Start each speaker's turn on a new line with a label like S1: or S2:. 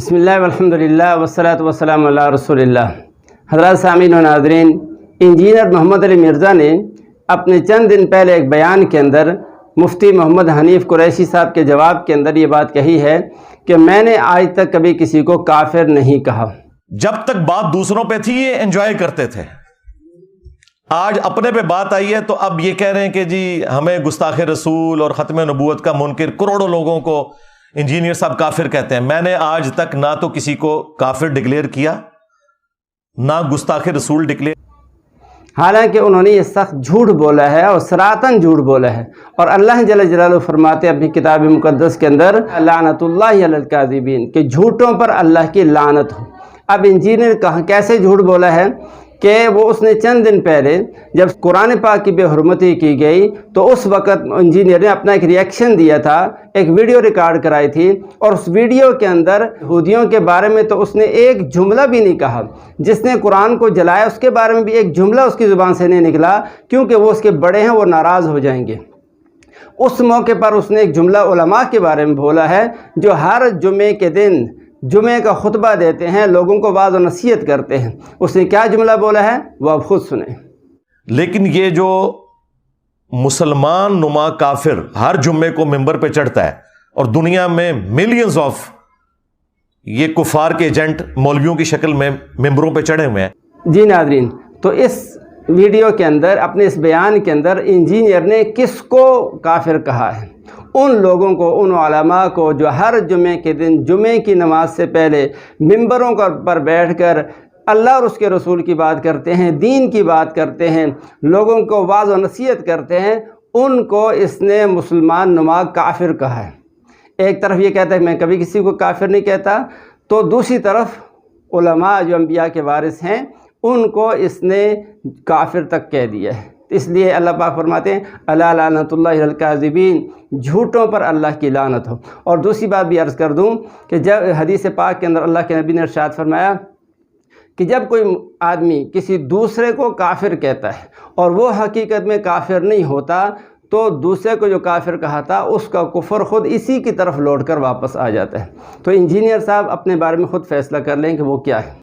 S1: بسم اللہ والحمدللہ والصلاۃ والسلام علی رسول اللہ۔ حضرات سامعین و ناظرین، انجینئر محمد علی مرزا نے اپنے چند دن پہلے ایک بیان کے اندر مفتی محمد حنیف قریشی صاحب کے جواب کے اندر یہ بات کہی ہے کہ میں نے آج تک کبھی کسی کو کافر نہیں کہا۔
S2: جب تک بات دوسروں پہ تھی یہ انجوائے کرتے تھے، آج اپنے پہ بات آئی ہے تو اب یہ کہہ رہے ہیں کہ جی ہمیں گستاخ رسول اور ختم نبوت کا منکر کروڑوں لوگوں کو انجینئر صاحب کافر کہتے ہیں۔ میں نے آج تک نہ تو کسی کو کافر ڈکلیئر کیا، نہ گستاخ رسول ڈکلیئر۔
S1: حالانکہ انہوں نے یہ سخت جھوٹ بولا ہے اور سراتن جھوٹ بولا ہے، اور اللہ جل جلالہ فرماتے ہیں اپنی کتاب مقدس کے اندر لعنت اللہ علی الکاذبین، کہ جھوٹوں پر اللہ کی لعنت ہو۔ اب انجینئر کیسے جھوٹ بولا ہے کہ اس نے چند دن پہلے جب قرآن پاک کی بے حرمتی کی گئی تو اس وقت انجینئر نے اپنا ایک ریئیکشن دیا تھا، ایک ویڈیو ریکارڈ کرائی تھی، اور اس ویڈیو کے اندر یہودیوں کے بارے میں تو اس نے ایک جملہ بھی نہیں کہا۔ جس نے قرآن کو جلایا اس کے بارے میں بھی ایک جملہ اس کی زبان سے نہیں نکلا، کیونکہ وہ اس کے بڑے ہیں، وہ ناراض ہو جائیں گے۔ اس موقع پر اس نے ایک جملہ علماء کے بارے میں بولا ہے جو ہر جمعے کے دن جمعے کا خطبہ دیتے ہیں، لوگوں کو واعظ و نصیحت کرتے ہیں۔ اس نے کیا جملہ بولا ہے وہ آپ خود سنیں۔
S2: لیکن یہ جو مسلمان نما کافر ہر جمعے کو ممبر پہ چڑھتا ہے اور دنیا میں ملینز آف یہ کفار کے ایجنٹ مولویوں کی شکل میں ممبروں پہ چڑھے ہوئے ہیں۔
S1: جی ناظرین، تو اس ویڈیو کے اندر اپنے اس بیان کے اندر انجینئر نے کس کو کافر کہا ہے؟ ان لوگوں کو، ان علماء کو جو ہر جمعے کے دن جمعے کی نماز سے پہلے ممبروں پر بیٹھ کر اللہ اور اس کے رسول کی بات کرتے ہیں، دین کی بات کرتے ہیں، لوگوں کو واعظ و نصیحت کرتے ہیں، ان کو اس نے مسلمان نما کافر کہا ہے۔ ایک طرف یہ کہتا ہے میں کبھی کسی کو کافر نہیں کہتا، تو دوسری طرف علماء جو انبیاء کے وارث ہیں ان کو اس نے کافر تک کہہ دیا ہے۔ اس لیے اللہ پاک فرماتے ہیں الا لعنت اللہ علی الکاذبین، جھوٹوں پر اللہ کی لعنت ہو۔ اور دوسری بات بھی عرض کر دوں کہ جب حدیث پاک کے اندر اللہ کے نبی نے ارشاد فرمایا کہ جب کوئی آدمی کسی دوسرے کو کافر کہتا ہے اور وہ حقیقت میں کافر نہیں ہوتا تو دوسرے کو جو کافر کہا تھا اس کا کفر خود اسی کی طرف لوٹ کر واپس آ جاتا ہے۔ تو انجینئر صاحب اپنے بارے میں خود فیصلہ کر لیں کہ وہ کیا ہے۔